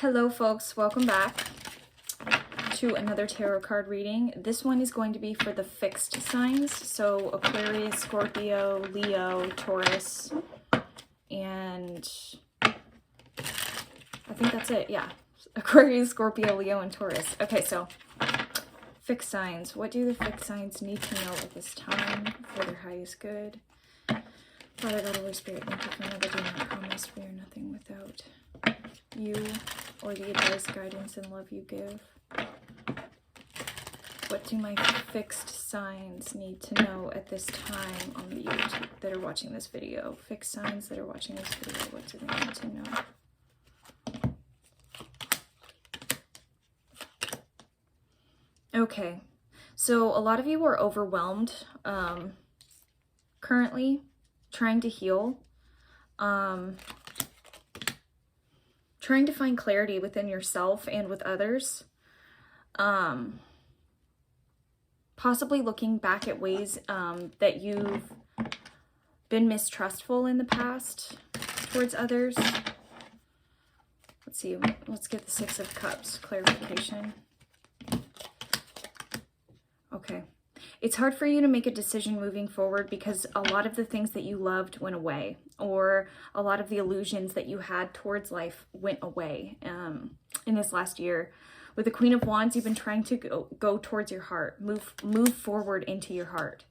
Hello folks, welcome back to another tarot card reading. This one is going to be for the fixed signs, so Aquarius, Scorpio, Leo, Taurus, and I think that's it, yeah. Aquarius, Scorpio, Leo, and Taurus. Okay, so fixed signs. What do the fixed signs need to know at this time for their highest good? Father God, Holy Spirit, thank you for another day. I promise we are nothing without you or the advice, guidance, and love you give. What do my fixed signs need to know at this time on the YouTube that are watching this video? Fixed signs that are watching this video, what do they need to know? Okay, so a lot of you are overwhelmed currently, trying to heal, trying to find clarity within yourself and with others, possibly looking back at ways that you've been mistrustful in the past towards others. Let's see, let's get the Six of Cups clarification. Okay. It's hard for you to make a decision moving forward because a lot of the things that you loved went away, or a lot of the illusions that you had towards life went away in this last year. With the Queen of Wands, you've been trying to go towards your heart, move forward into your heart.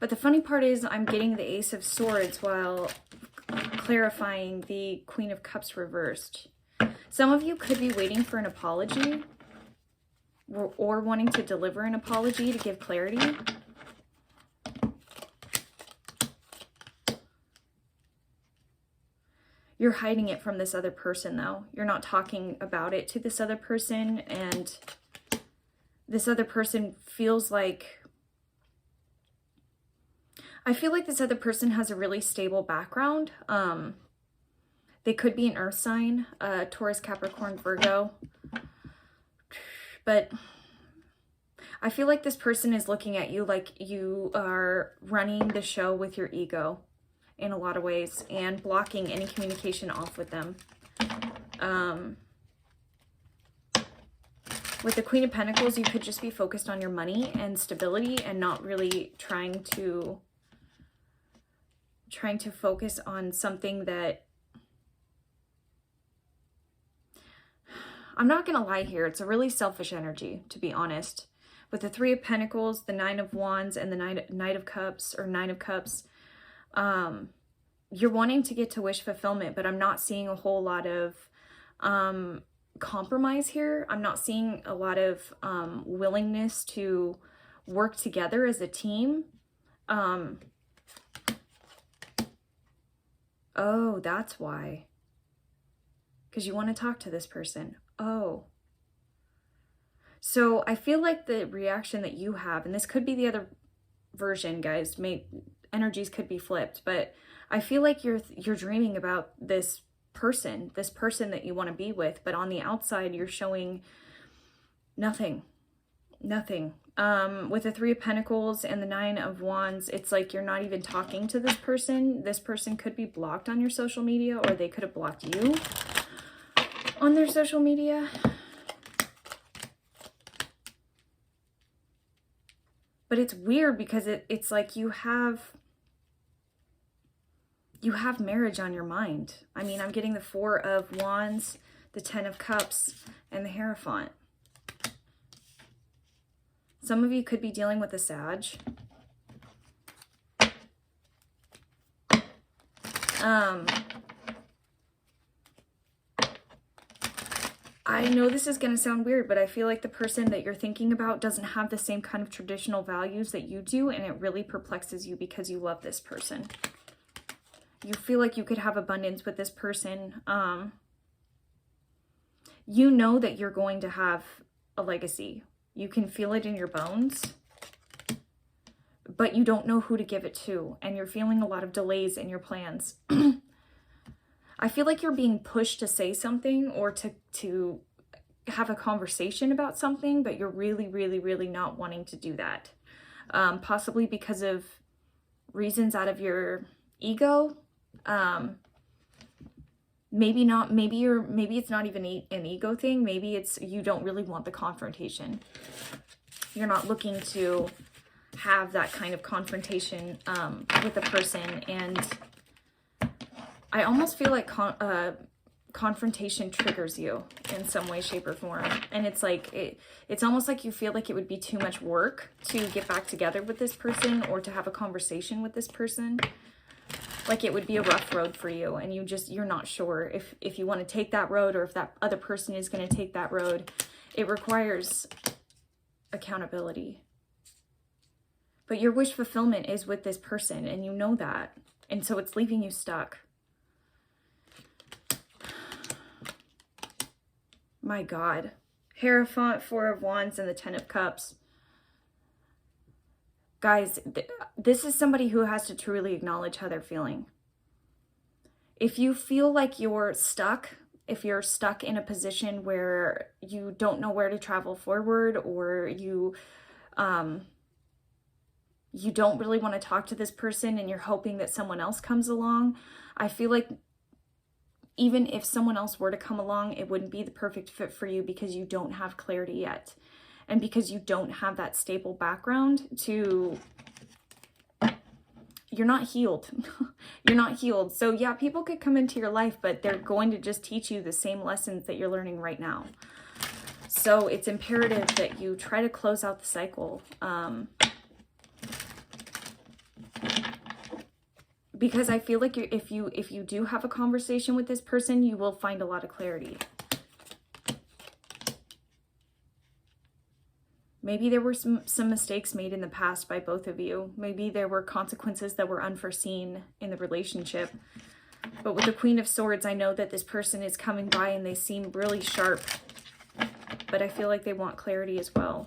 But the funny part is I'm getting the Ace of Swords while clarifying the Queen of Cups reversed. Some of you could be waiting for an apology, or wanting to deliver an apology to give clarity. You're hiding it from this other person, though. You're not talking about it to this other person, and this other person feels like... I feel like this other person has a really stable background. They could be an earth sign, Taurus, Capricorn, Virgo. But I feel like this person is looking at you like you are running the show with your ego in a lot of ways and blocking any communication off with them. With the Queen of Pentacles, you could just be focused on your money and stability and not really trying to focus on something that... I'm not going to lie here. It's a really selfish energy, to be honest. With the Three of Pentacles, the Nine of Wands, and the Nine of Cups, you're wanting to get to wish fulfillment, but I'm not seeing a whole lot of compromise here. I'm not seeing a lot of willingness to work together as a team. Oh, that's why. Because you want to talk to this person. Oh. So I feel like the reaction that you have, and this could be the other version, guys, energies could be flipped, but I feel like you're dreaming about this person that you want to be with, but on the outside you're showing nothing. With the Three of Pentacles and the Nine of Wands, it's like you're not even talking to this person. This person could be blocked on your social media, or they could have blocked you on their social media. But it's weird because it's like you have marriage on your mind. I mean, I'm getting the Four of Wands, the Ten of Cups, and the Hierophant. Some of you could be dealing with a Sag. I know this is going to sound weird, but I feel like the person that you're thinking about doesn't have the same kind of traditional values that you do, and it really perplexes you because you love this person. You feel like you could have abundance with this person. You know that you're going to have a legacy. You can feel it in your bones, but you don't know who to give it to, and you're feeling a lot of delays in your plans. I feel like you're being pushed to say something or to have a conversation about something, but you're really not wanting to do that. Possibly because of reasons out of your ego. Maybe not, maybe it's not even an ego thing. Maybe it's you don't really want the confrontation. You're not looking to have that kind of confrontation with a person. And I almost feel like confrontation triggers you in some way, shape, or form. And it's like, it's almost like you feel like it would be too much work to get back together with this person or to have a conversation with this person. Like it would be a rough road for you, and you're not sure if you want to take that road or if that other person is going to take that road. It requires accountability. But your wish fulfillment is with this person, and you know that. And so it's leaving you stuck. My God. Hierophant, Four of Wands, and the Ten of Cups. Guys, this is somebody who has to truly acknowledge how they're feeling. If you feel like you're stuck, if you're stuck in a position where you don't know where to travel forward, or you don't really want to talk to this person and you're hoping that someone else comes along, I feel like even if someone else were to come along, it wouldn't be the perfect fit for you because you don't have clarity yet. And because you don't have that stable background you're not healed. You're not healed. So yeah, people could come into your life, but they're going to just teach you the same lessons that you're learning right now. So it's imperative that you try to close out the cycle. Because I feel like if you do have a conversation with this person, you will find a lot of clarity. Maybe there were some mistakes made in the past by both of you. Maybe there were consequences that were unforeseen in the relationship. But with the Queen of Swords, I know that this person is coming by and they seem really sharp. But I feel like they want clarity as well.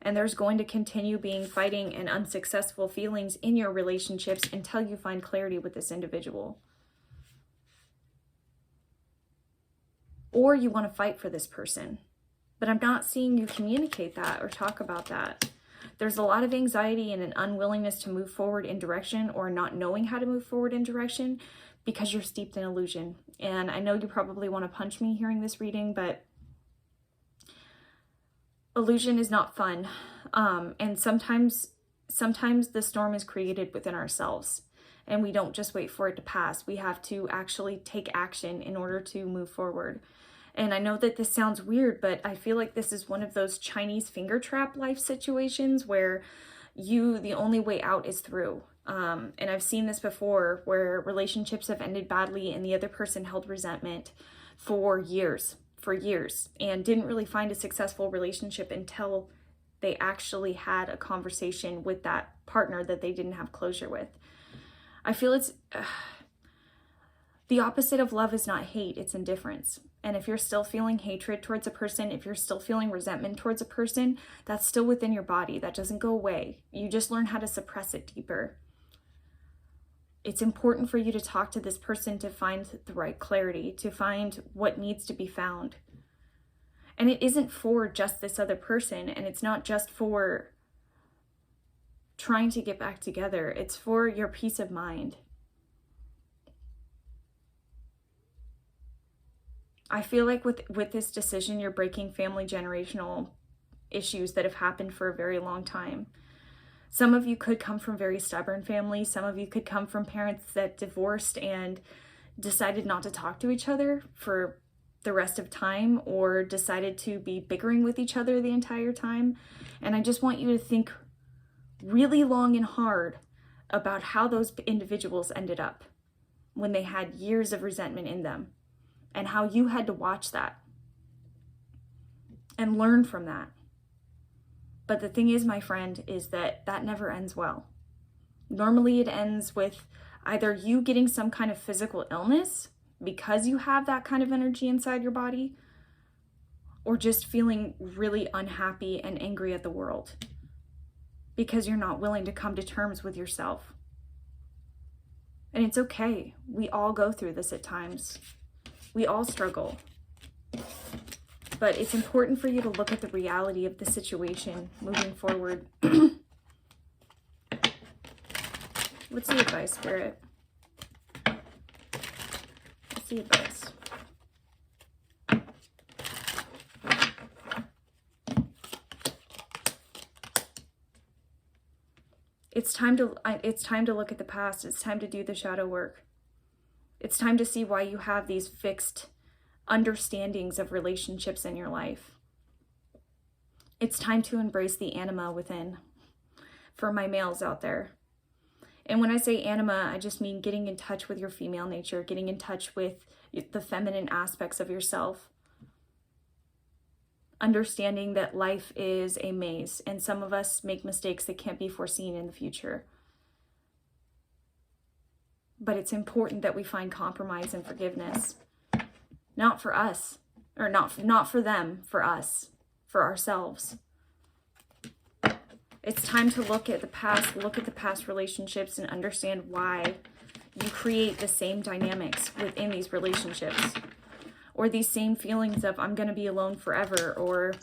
And there's going to continue being fighting and unsuccessful feelings in your relationships until you find clarity with this individual. Or you want to fight for this person. But I'm not seeing you communicate that or talk about that. There's a lot of anxiety and an unwillingness to move forward in direction, or not knowing how to move forward in direction because you're steeped in illusion. And I know you probably want to punch me hearing this reading, but illusion is not fun. And sometimes the storm is created within ourselves, and we don't just wait for it to pass. We have to actually take action in order to move forward. And I know that this sounds weird, but I feel like this is one of those Chinese finger trap life situations where the only way out is through. And I've seen this before where relationships have ended badly and the other person held resentment for years, and didn't really find a successful relationship until they actually had a conversation with that partner that they didn't have closure with. I feel it's... the opposite of love is not hate, it's indifference. And if you're still feeling hatred towards a person, if you're still feeling resentment towards a person, that's still within your body. That doesn't go away. You just learn how to suppress it deeper. It's important for you to talk to this person to find the right clarity, to find what needs to be found. And it isn't for just this other person, and it's not just for trying to get back together. It's for your peace of mind. I feel like with this decision, you're breaking family generational issues that have happened for a very long time. Some of you could come from very stubborn families. Some of you could come from parents that divorced and decided not to talk to each other for the rest of time, or decided to be bickering with each other the entire time. And I just want you to think really long and hard about how those individuals ended up when they had years of resentment in them, and how you had to watch that and learn from that. But the thing is, my friend, is that never ends well. Normally it ends with either you getting some kind of physical illness because you have that kind of energy inside your body, or just feeling really unhappy and angry at the world because you're not willing to come to terms with yourself. And it's okay. We all go through this at times. We all struggle. But it's important for you to look at the reality of the situation moving forward. What's the advice, Spirit? What's the advice? It's time to look at the past. It's time to do the shadow work. It's time to see why you have these fixed understandings of relationships in your life. It's time to embrace the anima within, for my males out there. And when I say anima, I just mean getting in touch with your female nature, getting in touch with the feminine aspects of yourself. Understanding that life is a maze, and some of us make mistakes that can't be foreseen in the future. But it's important that we find compromise and forgiveness. Not for us, or not for them, for us, for ourselves. It's time to look at the past relationships and understand why you create the same dynamics within these relationships, or these same feelings of I'm going to be alone forever, or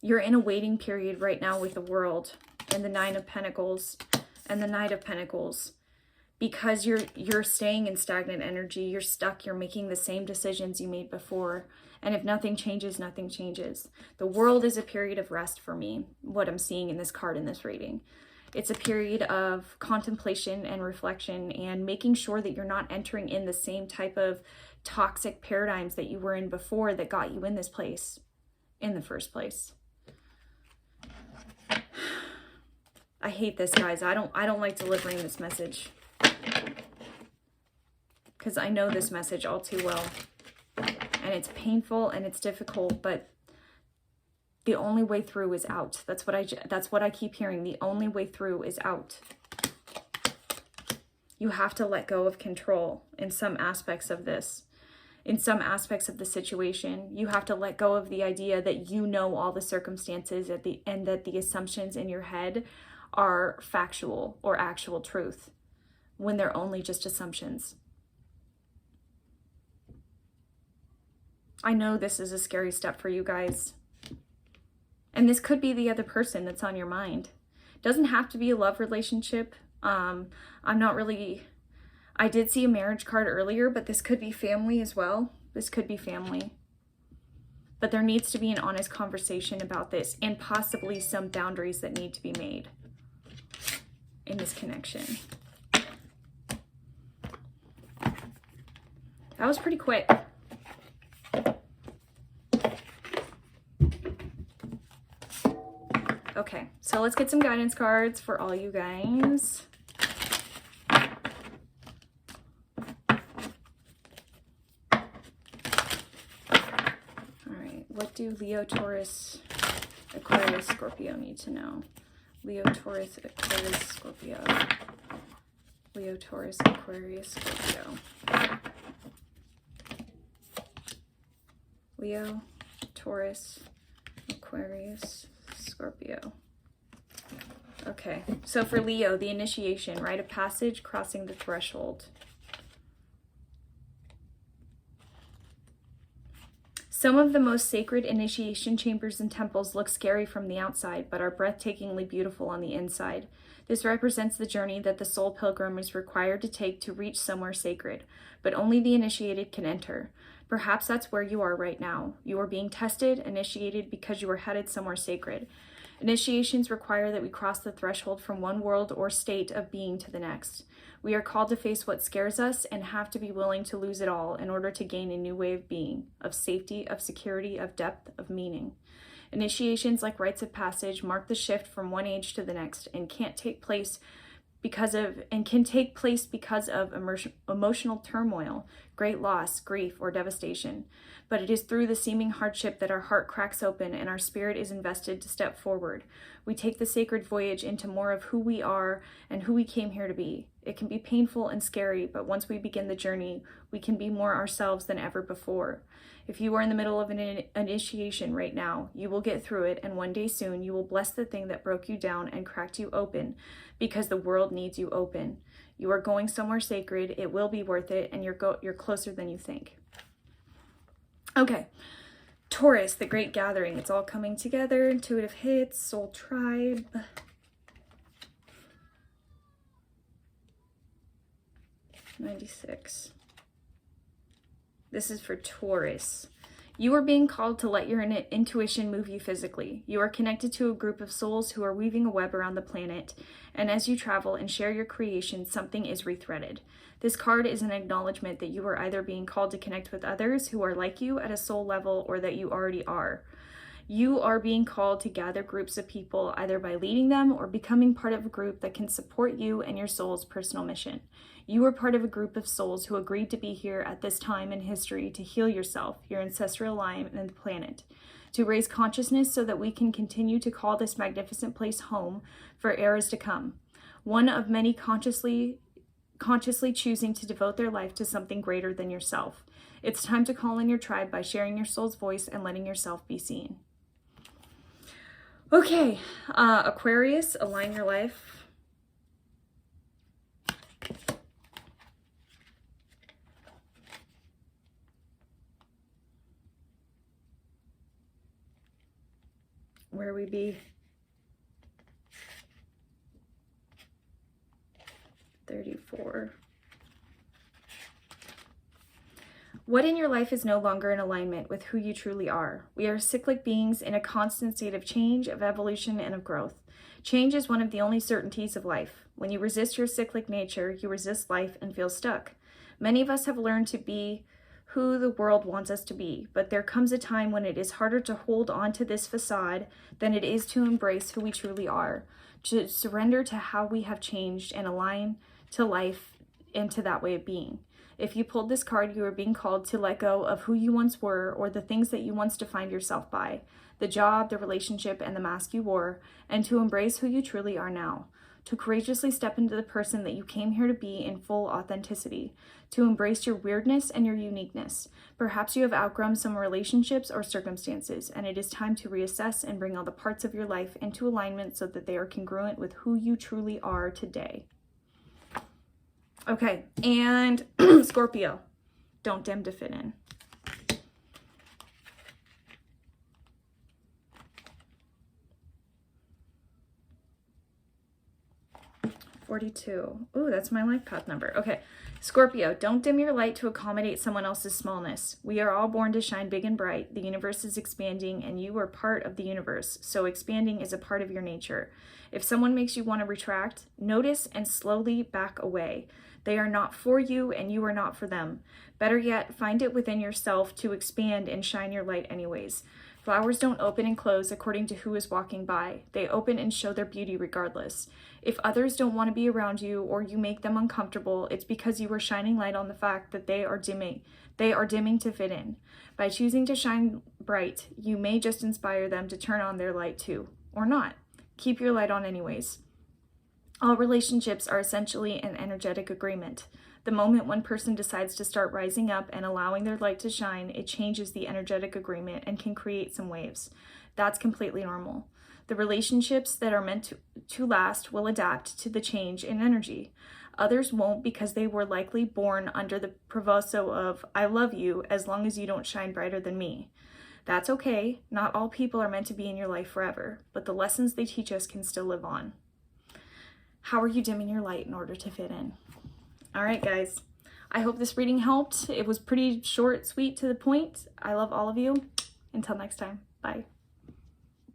you're in a waiting period right now with the world and the Nine of Pentacles and the Knight of Pentacles, because you're staying in stagnant energy. You're stuck. You're making the same decisions you made before. And if nothing changes, nothing changes. The world is a period of rest for me, what I'm seeing in this card in this reading. It's a period of contemplation and reflection and making sure that you're not entering in the same type of toxic paradigms that you were in before that got you in this place in the first place. I hate this, guys. I don't like delivering this message, because I know this message all too well. And it's painful and it's difficult, but the only way through is out. That's what I keep hearing. The only way through is out. You have to let go of control in some aspects of this. In some aspects of the situation, you have to let go of the idea that you know all the circumstances and that the assumptions in your head are factual or actual truth, when they're only just assumptions. I know this is a scary step for you guys. And this could be the other person that's on your mind. It doesn't have to be a love relationship. I did see a marriage card earlier, but this could be family as well. This could be family. But there needs to be an honest conversation about this, and possibly some boundaries that need to be made in this connection. That was pretty quick. Okay, so let's get some guidance cards for all you guys. All right, what do Leo, Taurus, Aquarius, Scorpio need to know? Leo, Taurus, Aquarius, Scorpio. Leo, Taurus, Aquarius, Scorpio. Leo, Taurus, Aquarius, Scorpio. Okay, so for Leo, the initiation, rite of passage, crossing the threshold. Some of the most sacred initiation chambers and temples look scary from the outside, but are breathtakingly beautiful on the inside. This represents the journey that the soul pilgrim is required to take to reach somewhere sacred, but only the initiated can enter. Perhaps that's where you are right now. You are being tested, initiated, because you are headed somewhere sacred. Initiations require that we cross the threshold from one world or state of being to the next. We are called to face what scares us and have to be willing to lose it all in order to gain a new way of being, of safety, of security, of depth, of meaning. Initiations, like rites of passage, mark the shift from one age to the next and can take place because of emotional turmoil, great loss, grief, or devastation. But it is through the seeming hardship that our heart cracks open and our spirit is invested to step forward. We take the sacred voyage into more of who we are and who we came here to be. It can be painful and scary, but once we begin the journey, we can be more ourselves than ever before. If you are in the middle of an initiation right now, you will get through it, and one day soon you will bless the thing that broke you down and cracked you open, because the world needs you open. You are going somewhere sacred. It will be worth it, and you're closer than you think. Okay, Taurus, the Great Gathering. It's all coming together. Intuitive hits, Soul Tribe. 96. This is for Taurus. You are being called to let your intuition move you physically. You are connected to a group of souls who are weaving a web around the planet, and as you travel and share your creation, something is rethreaded. This card is an acknowledgement that you are either being called to connect with others who are like you at a soul level, or that you already are. You are being called to gather groups of people, either by leading them or becoming part of a group that can support you and your soul's personal mission. You are part of a group of souls who agreed to be here at this time in history to heal yourself, your ancestral line, and the planet, to raise consciousness so that we can continue to call this magnificent place home for eras to come. One of many consciously choosing to devote their life to something greater than yourself. It's time to call in your tribe by sharing your soul's voice and letting yourself be seen. Okay, Aquarius, align your life. Where we be? 34. What in your life is no longer in alignment with who you truly are? We are cyclic beings in a constant state of change, of evolution, and of growth. Change is one of the only certainties of life. When you resist your cyclic nature, you resist life and feel stuck. Many of us have learned to be who the world wants us to be, but there comes a time when it is harder to hold on to this facade than it is to embrace who we truly are, to surrender to how we have changed and align to life and to that way of being. If you pulled this card, you are being called to let go of who you once were or the things that you once defined yourself by, the job, the relationship, and the mask you wore, and to embrace who you truly are now, to courageously step into the person that you came here to be in full authenticity, to embrace your weirdness and your uniqueness. Perhaps you have outgrown some relationships or circumstances, and it is time to reassess and bring all the parts of your life into alignment so that they are congruent with who you truly are today. Okay, and Scorpio, don't dim to fit in. $42. Ooh, that's my life path number. Okay, Scorpio, don't dim your light to accommodate someone else's smallness. We are all born to shine big and bright. The universe is expanding, and you are part of the universe, so expanding is a part of your nature. If someone makes you want to retract, notice and slowly back away. They are not for you, and you are not for them. Better yet, find it within yourself to expand and shine your light anyways. Flowers don't open and close according to who is walking by. They open and show their beauty regardless. If others don't want to be around you or you make them uncomfortable, it's because you are shining light on the fact that they are dimming. They are dimming to fit in. By choosing to shine bright, you may just inspire them to turn on their light too, or not. Keep your light on anyways. All relationships are essentially an energetic agreement. The moment one person decides to start rising up and allowing their light to shine, it changes the energetic agreement and can create some waves. That's completely normal. The relationships that are meant to last will adapt to the change in energy. Others won't because they were likely born under the proviso of, I love you as long as you don't shine brighter than me. That's okay. Not all people are meant to be in your life forever, but the lessons they teach us can still live on. How are you dimming your light in order to fit in? All right, guys. I hope this reading helped. It was pretty short, sweet, to the point. I love all of you. Until next time. Bye.